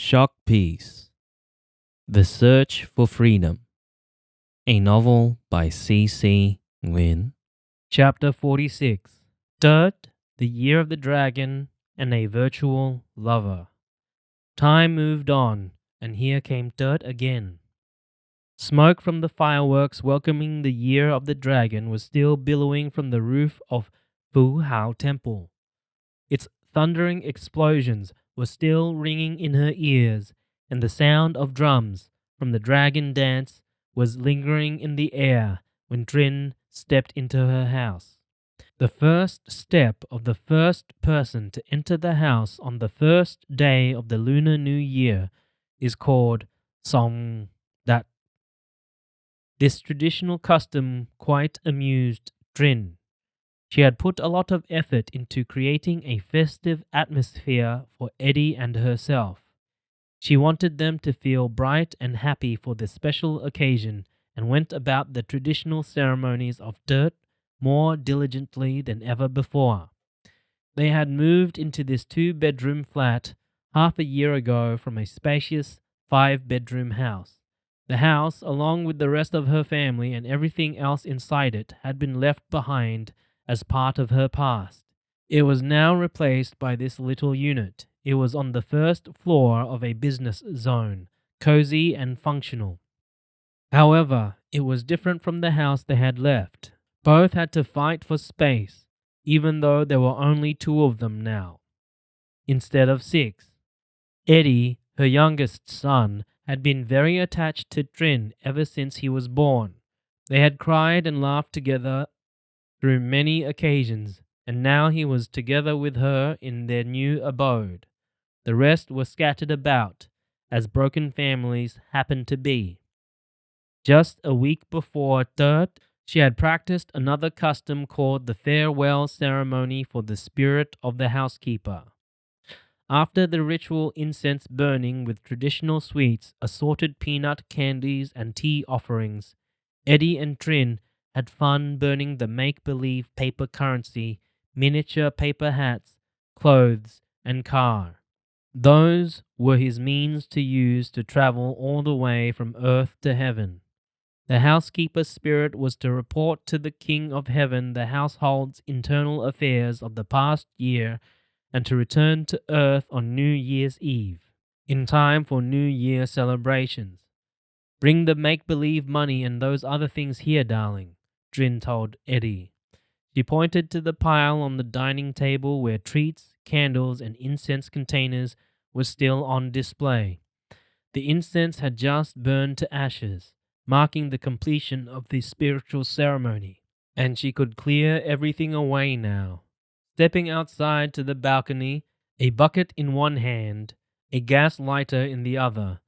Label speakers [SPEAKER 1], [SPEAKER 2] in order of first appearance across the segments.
[SPEAKER 1] Shock Piece: The Search for Freedom. A novel by C. Nguyen. Chapter 46. Dirt, the Year of the Dragon, and a Virtual Lover. Time moved on, and here came Dirt again. Smoke from the fireworks welcoming the Year of the Dragon was still billowing from the roof of Fu Hao Temple. Its thundering explosions were still ringing in her ears, and the sound of drums from the dragon dance was lingering in the air when Trin stepped into her house. The first step of the first person to enter the house on the first day of the Lunar New Year is called Song Dat. This traditional custom quite amused Trin. She had put a lot of effort into creating a festive atmosphere for Eddie and herself. She wanted them to feel bright and happy for this special occasion and went about the traditional ceremonies of Dirt more diligently than ever before. They had moved into this 2-bedroom flat half a year ago from a spacious 5-bedroom house. The house, along with the rest of her family and everything else inside it, had been left behind as part of her past. It was now replaced by this little unit. It was on the first floor of a business zone, cozy and functional. However, it was different from the house they had left. Both had to fight for space, even though there were only 2 of them now, instead of 6. Eddie, her youngest son, had been very attached to Trin ever since he was born. They had cried and laughed together through many occasions, and now he was together with her in their new abode. The rest were scattered about, as broken families happen to be. Just a week before Dirt, she had practiced another custom called the farewell ceremony for the spirit of the housekeeper. After the ritual incense burning with traditional sweets, assorted peanut candies, and tea offerings, Eddie and Trin had fun burning the make-believe paper currency, miniature paper hats, clothes, and car. Those were his means to use to travel all the way from earth to heaven. The housekeeper's spirit was to report to the King of Heaven the household's internal affairs of the past year and to return to earth on New Year's Eve, in time for New Year celebrations. "Bring the make-believe money and those other things here, darling," Trin told Eddie. She pointed to the pile on the dining table where treats, candles, and incense containers were still on display. The incense had just burned to ashes, marking the completion of the spiritual ceremony, and she could clear everything away now. Stepping outside to the balcony, a bucket in one hand, a gas lighter in the other,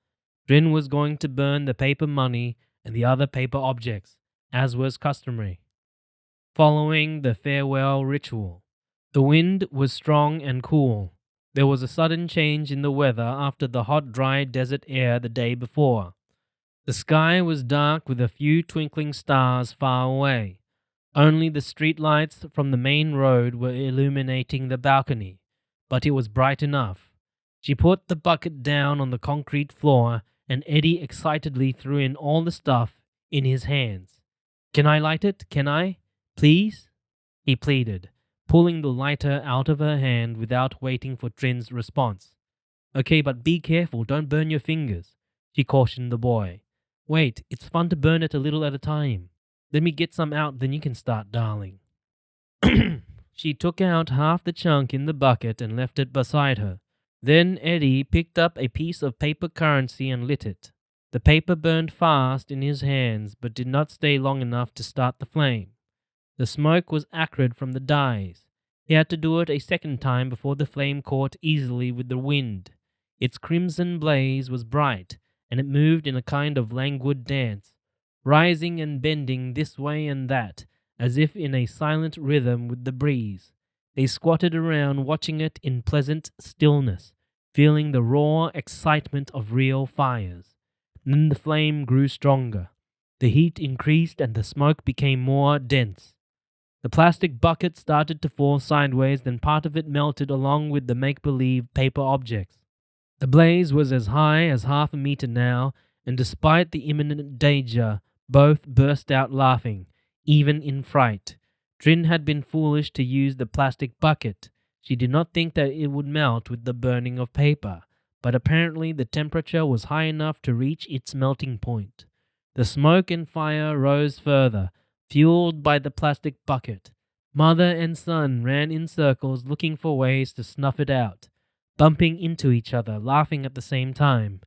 [SPEAKER 1] Trin was going to burn the paper money and the other paper objects, as was customary. Following the farewell ritual, the wind was strong and cool. There was a sudden change in the weather after the hot, dry desert air the day before. The sky was dark with a few twinkling stars far away. Only the street lights from the main road were illuminating the balcony, but it was bright enough. She put the bucket down on the concrete floor, and Eddie excitedly threw in all the stuff in his hands. "Can I light it? Can I? Please?" he pleaded, pulling the lighter out of her hand without waiting for Trin's response. "Okay, but be careful, don't burn your fingers," she cautioned the boy. "Wait, it's fun to burn it a little at a time. Let me get some out, then you can start, darling." She took out half the chunk in the bucket and left it beside her. Then Eddie picked up a piece of paper currency and lit it. The paper burned fast in his hands, but did not stay long enough to start the flame. The smoke was acrid from the dyes. He had to do it a second time before the flame caught easily with the wind. Its crimson blaze was bright, and it moved in a kind of languid dance, rising and bending this way and that, as if in a silent rhythm with the breeze. They squatted around watching it in pleasant stillness, feeling the raw excitement of real fires. Then the flame grew stronger. The heat increased and the smoke became more dense. The plastic bucket started to fall sideways, then part of it melted along with the make-believe paper objects. The blaze was as high as 1/2 meter now, and despite the imminent danger, both burst out laughing, even in fright. Trin had been foolish to use the plastic bucket. She did not think that it would melt with the burning of paper, but apparently the temperature was high enough to reach its melting point. The smoke and fire rose further, fueled by the plastic bucket. Mother and son ran in circles looking for ways to snuff it out, bumping into each other, laughing at the same time.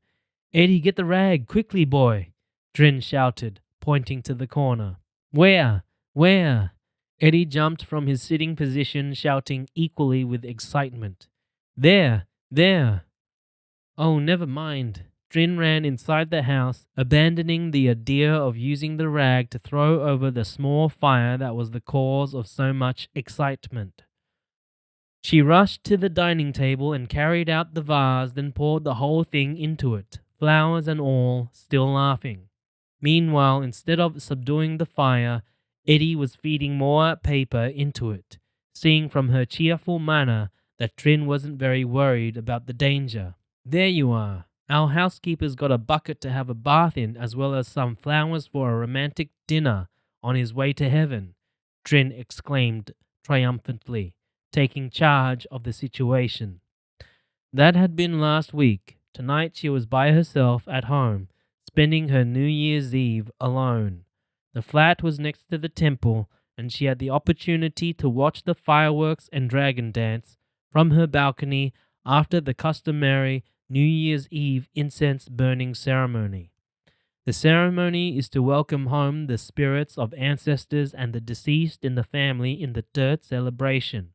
[SPEAKER 1] "Eddie, get the rag, quickly, boy!" Drin shouted, pointing to the corner. "Where? Where?" Eddie jumped from his sitting position, shouting equally with excitement. "There! There!" "Oh, never mind." Drin ran inside the house, abandoning the idea of using the rag to throw over the small fire that was the cause of so much excitement. She rushed to the dining table and carried out the vase, then poured the whole thing into it, flowers and all, still laughing. Meanwhile, instead of subduing the fire, Eddie was feeding more paper into it, seeing from her cheerful manner that Trin wasn't very worried about the danger. "There you are. Our housekeeper's got a bucket to have a bath in, as well as some flowers for a romantic dinner on his way to heaven," Trin exclaimed triumphantly, taking charge of the situation. That had been last week. Tonight she was by herself at home, spending her New Year's Eve alone. The flat was next to the temple, and she had the opportunity to watch the fireworks and dragon dance from her balcony after the customary New Year's Eve incense burning ceremony. The ceremony is to welcome home the spirits of ancestors and the deceased in the family in the third celebration.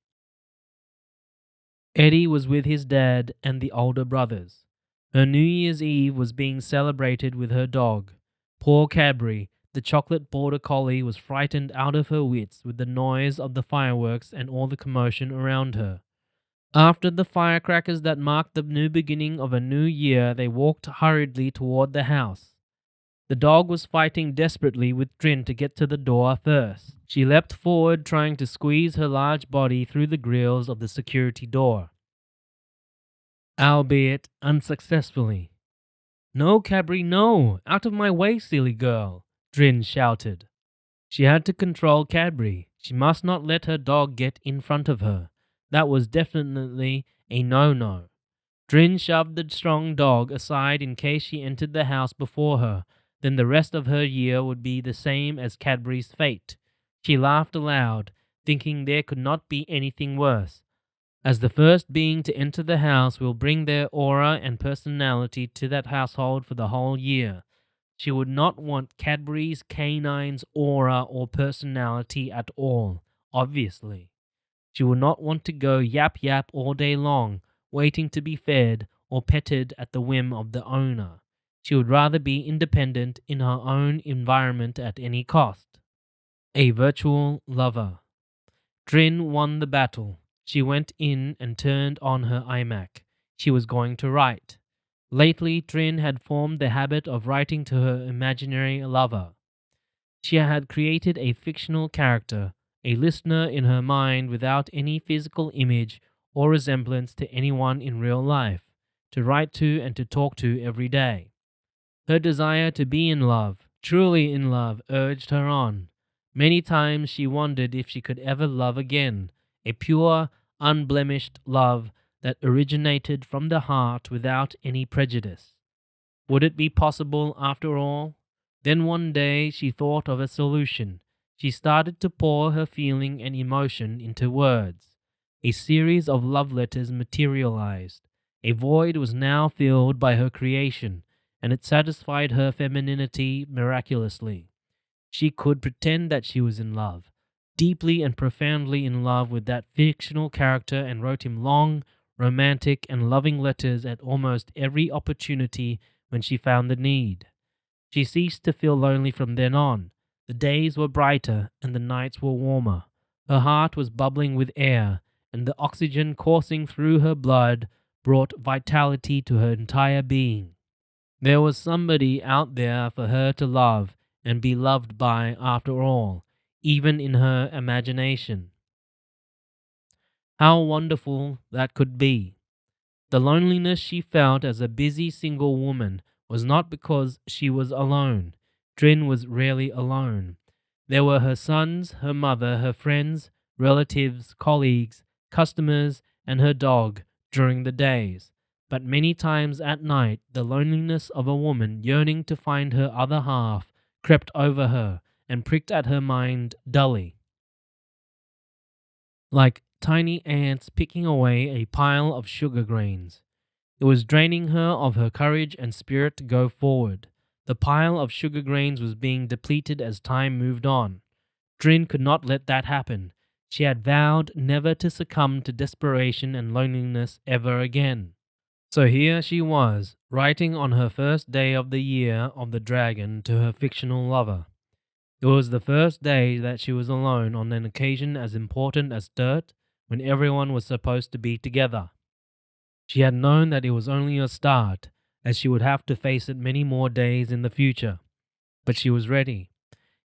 [SPEAKER 1] Eddie was with his dad and the older brothers. Her New Year's Eve was being celebrated with her dog. Poor Cadbury, the chocolate border collie, was frightened out of her wits with the noise of the fireworks and all the commotion around her. After the firecrackers that marked the new beginning of a new year, they walked hurriedly toward the house. The dog was fighting desperately with Trin to get to the door first. She leapt forward, trying to squeeze her large body through the grills of the security door, albeit unsuccessfully. "No, Cadbury, no! Out of my way, silly girl!" Trin shouted. She had to control Cadbury. She must not let her dog get in front of her. That was definitely a no-no. Trin shoved the strong dog aside in case she entered the house before her. Then the rest of her year would be the same as Cadbury's fate. She laughed aloud, thinking there could not be anything worse. As the first being to enter the house will bring their aura and personality to that household for the whole year. She would not want Cadbury's canine's aura or personality at all, obviously. She would not want to go yap-yap all day long, waiting to be fed or petted at the whim of the owner. She would rather be independent in her own environment at any cost. A virtual lover. Trin won the battle. She went in and turned on her iMac. She was going to write. Lately, Trin had formed the habit of writing to her imaginary lover. She had created a fictional character, a listener in her mind without any physical image or resemblance to anyone in real life, to write to and to talk to every day. Her desire to be in love, truly in love, urged her on. Many times she wondered if she could ever love again, a pure, unblemished love that originated from the heart without any prejudice. Would it be possible after all? Then one day she thought of a solution. She started to pour her feeling and emotion into words. A series of love letters materialized. A void was now filled by her creation, and it satisfied her femininity miraculously. She could pretend that she was in love, deeply and profoundly in love with that fictional character, and wrote him long, romantic, and loving letters at almost every opportunity when she found the need. She ceased to feel lonely from then on. The days were brighter and the nights were warmer. Her heart was bubbling with air, and the oxygen coursing through her blood brought vitality to her entire being. There was somebody out there for her to love and be loved by after all, even in her imagination. How wonderful that could be! The loneliness she felt as a busy single woman was not because she was alone. Drin was rarely alone. There were her sons, her mother, her friends, relatives, colleagues, customers, and her dog during the days. But many times at night, the loneliness of a woman yearning to find her other half crept over her and pricked at her mind dully, like tiny ants picking away a pile of sugar grains. It was draining her of her courage and spirit to go forward. The pile of sugar grains was being depleted as time moved on. Drin could not let that happen. She had vowed never to succumb to desperation and loneliness ever again. So here she was, writing on her first day of the year of the dragon to her fictional lover. It was the first day that she was alone on an occasion as important as dirt, when everyone was supposed to be together. She had known that it was only a start, as she would have to face it many more days in the future. But she was ready.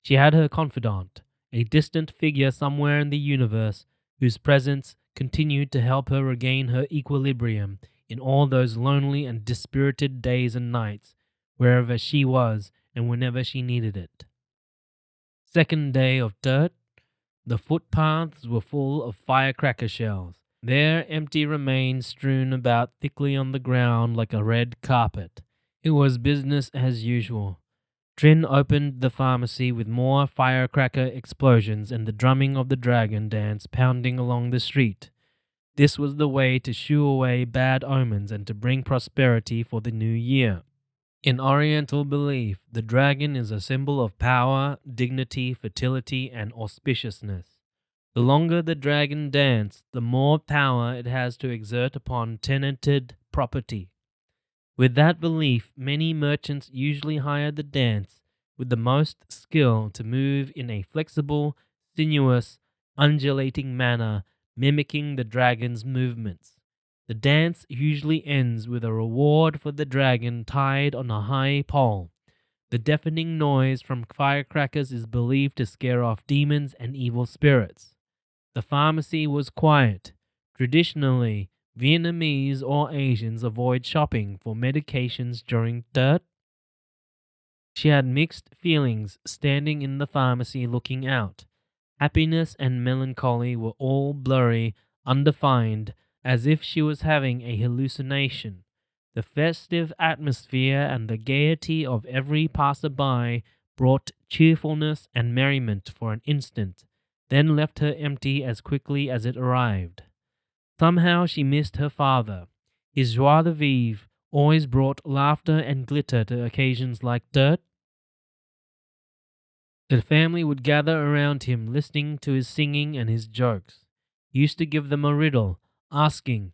[SPEAKER 1] She had her confidant, a distant figure somewhere in the universe, whose presence continued to help her regain her equilibrium in all those lonely and dispirited days and nights, wherever she was and whenever she needed it. Second day of dirt. The footpaths were full of firecracker shells, their empty remains strewn about thickly on the ground like a red carpet. It was business as usual. Drin opened the pharmacy with more firecracker explosions and the drumming of the dragon dance pounding along the street. This was the way to shoo away bad omens and to bring prosperity for the new year. In Oriental belief, the dragon is a symbol of power, dignity, fertility, and auspiciousness. The longer the dragon dance, the more power it has to exert upon tenanted property. With that belief, many merchants usually hire the dance with the most skill to move in a flexible, sinuous, undulating manner, mimicking the dragon's movements. The dance usually ends with a reward for the dragon tied on a high pole. The deafening noise from firecrackers is believed to scare off demons and evil spirits. The pharmacy was quiet. Traditionally, Vietnamese or Asians avoid shopping for medications during dirt. She had mixed feelings standing in the pharmacy looking out. Happiness and melancholy were all blurry, undefined, as if she was having a hallucination. The festive atmosphere and the gaiety of every passer-by brought cheerfulness and merriment for an instant, then left her empty as quickly as it arrived. Somehow she missed her father. His joie de vivre always brought laughter and glitter to occasions like dirt. The family would gather around him, listening to his singing and his jokes. He used to give them a riddle, asking,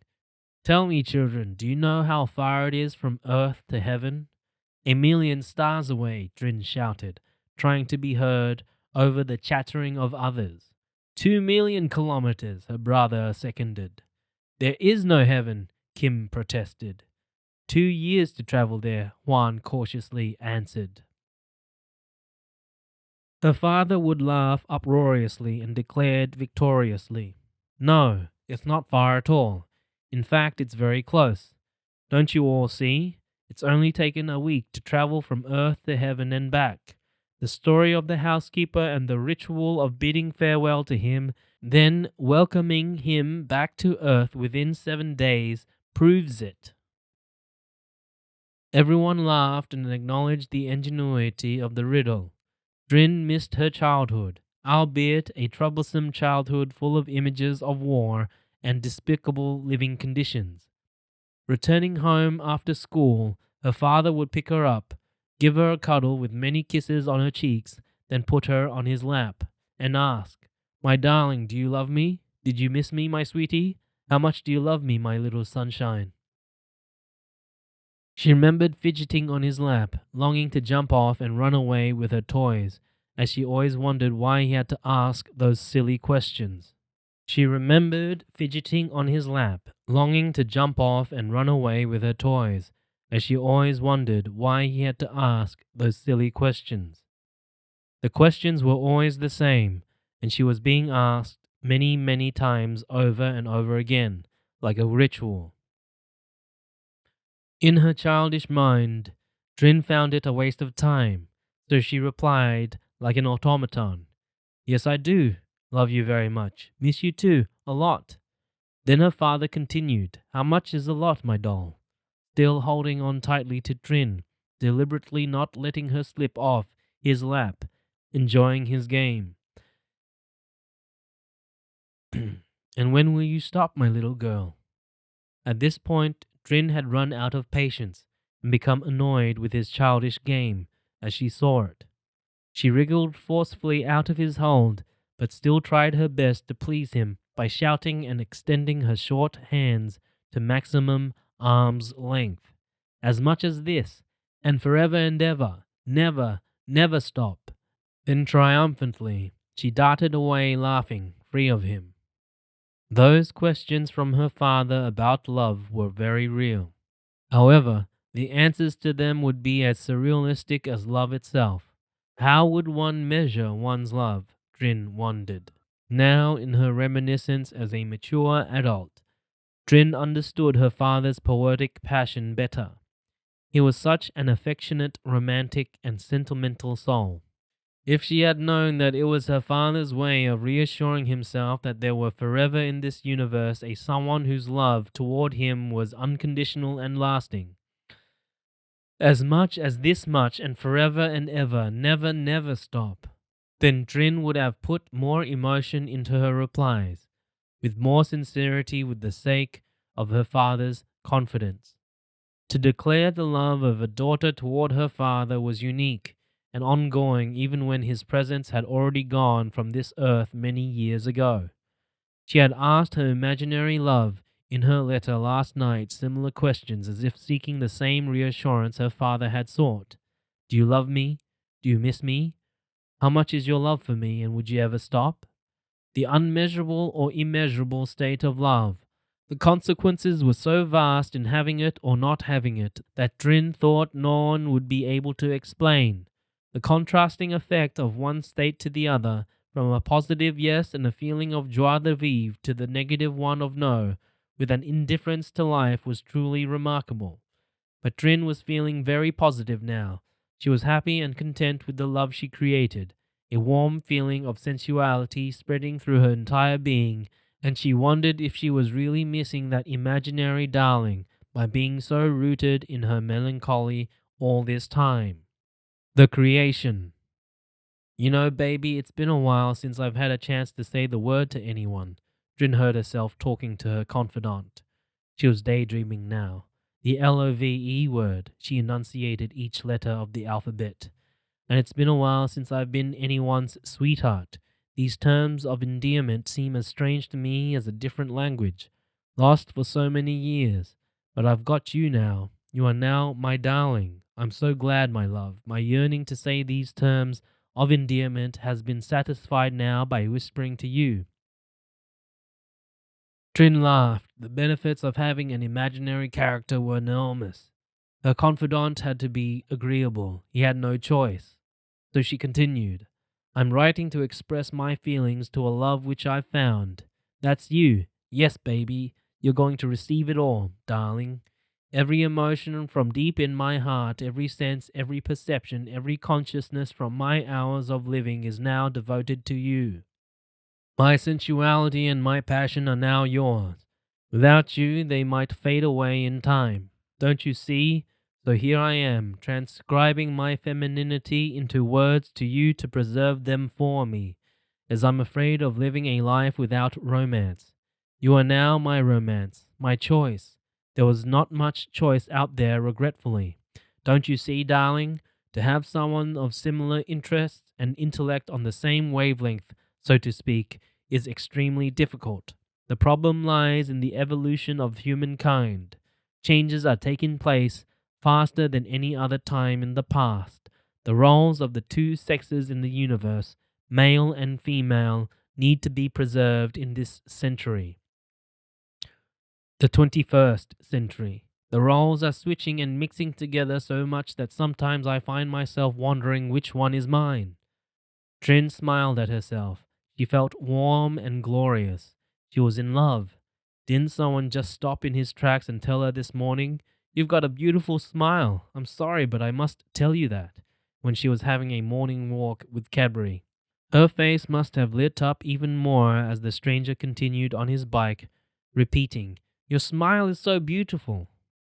[SPEAKER 1] "Tell me, children, do you know how far it is from earth to heaven?" "A million stars away," Drin shouted, trying to be heard over the chattering of others. 2 million kilometers, her brother seconded. "There is no heaven," Kim protested. 2 years to travel there, Juan cautiously answered. Her father would laugh uproariously and declared victoriously, "No, it's not far at all. In fact, it's very close. Don't you all see? It's only taken a week to travel from earth to heaven and back. The story of the housekeeper and the ritual of bidding farewell to him, then welcoming him back to earth within 7 days, proves it." Everyone laughed and acknowledged the ingenuity of the riddle. Drin missed her childhood, albeit a troublesome childhood full of images of war and despicable living conditions. Returning home after school, her father would pick her up, give her a cuddle with many kisses on her cheeks, then put her on his lap, and ask, "My darling, do you love me? Did you miss me, my sweetie? How much do you love me, my little sunshine?" She remembered fidgeting on his lap, longing to jump off and run away with her toys, as she always wondered why he had to ask those silly questions. She remembered fidgeting on his lap, longing to jump off and run away with her toys, as she always wondered why he had to ask those silly questions. The questions were always the same, and she was being asked many, many times over and over again, like a ritual. In her childish mind, Trin found it a waste of time, so she replied like an automaton, "Yes, I do. Love you very much. Miss you too, a lot." Then her father continued, "How much is a lot, my doll?" Still holding on tightly to Trin, deliberately not letting her slip off his lap, enjoying his game. "And when will you stop, my little girl?" At this point, Trin had run out of patience and become annoyed with his childish game as she saw it. She wriggled forcefully out of his hold, but still tried her best to please him by shouting and extending her short hands to maximum arm's length. "As much as this, and forever and ever, never, never stop." Then triumphantly, she darted away laughing, free of him. Those questions from her father about love were very real. However, the answers to them would be as surrealistic as love itself. How would one measure one's love? Trin wondered. Now, in her reminiscence as a mature adult, Trin understood her father's poetic passion better. He was such an affectionate, romantic, and sentimental soul. If she had known that it was her father's way of reassuring himself that there were forever in this universe a someone whose love toward him was unconditional and lasting, as much as this much and forever and ever, never, never stop, then Trin would have put more emotion into her replies, with more sincerity with the sake of her father's confidence. To declare the love of a daughter toward her father was unique and ongoing even when his presence had already gone from this earth many years ago. She had asked her imaginary love in her letter last night similar questions as if seeking the same reassurance her father had sought. "Do you love me? Do you miss me? How much is your love for me, and would you ever stop?" The unmeasurable or immeasurable state of love. The consequences were so vast in having it or not having it that Trin thought no one would be able to explain. The contrasting effect of one state to the other, from a positive yes and a feeling of joie de vivre to the negative one of no, with an indifference to life, was truly remarkable. But Trin was feeling very positive now. She was happy and content with the love she created, a warm feeling of sensuality spreading through her entire being, and she wondered if she was really missing that imaginary darling by being so rooted in her melancholy all this time. The creation. "You know, baby, it's been a while since I've had a chance to say the word to anyone." Trin heard herself talking to her confidant. She was daydreaming now. The LOVE word, she enunciated each letter of the alphabet. "And it's been a while since I've been anyone's sweetheart. These terms of endearment seem as strange to me as a different language, lost for so many years. But I've got you now. You are now my darling. I'm so glad, my love. My yearning to say these terms of endearment has been satisfied now by whispering to you." Trin laughed. The benefits of having an imaginary character were enormous. Her confidant had to be agreeable. He had no choice. So she continued, "I'm writing to express my feelings to a love which I've found. That's you. Yes, baby. You're going to receive it all, darling. Every emotion from deep in my heart, every sense, every perception, every consciousness from my hours of living is now devoted to you. My sensuality and my passion are now yours. Without you, they might fade away in time. Don't you see? So here I am, transcribing my femininity into words to you to preserve them for me, as I'm afraid of living a life without romance. You are now my romance, my choice. There was not much choice out there, regretfully. Don't you see, darling? To have someone of similar interests and intellect on the same wavelength, so to speak, is extremely difficult. The problem lies in the evolution of humankind. Changes are taking place faster than any other time in the past. The roles of the two sexes in the universe, male and female, need to be preserved in this century. The 21st century. The roles are switching and mixing together so much that sometimes I find myself wondering which one is mine." Trin smiled at herself. She felt warm and glorious. She was in love. Didn't someone just stop in his tracks and tell her this morning, You've got a beautiful smile. I'm sorry, but I must tell you that," when she was having a morning walk with Cadbury. Her face must have lit up even more as the stranger continued on his bike, repeating, "Your smile is so beautiful."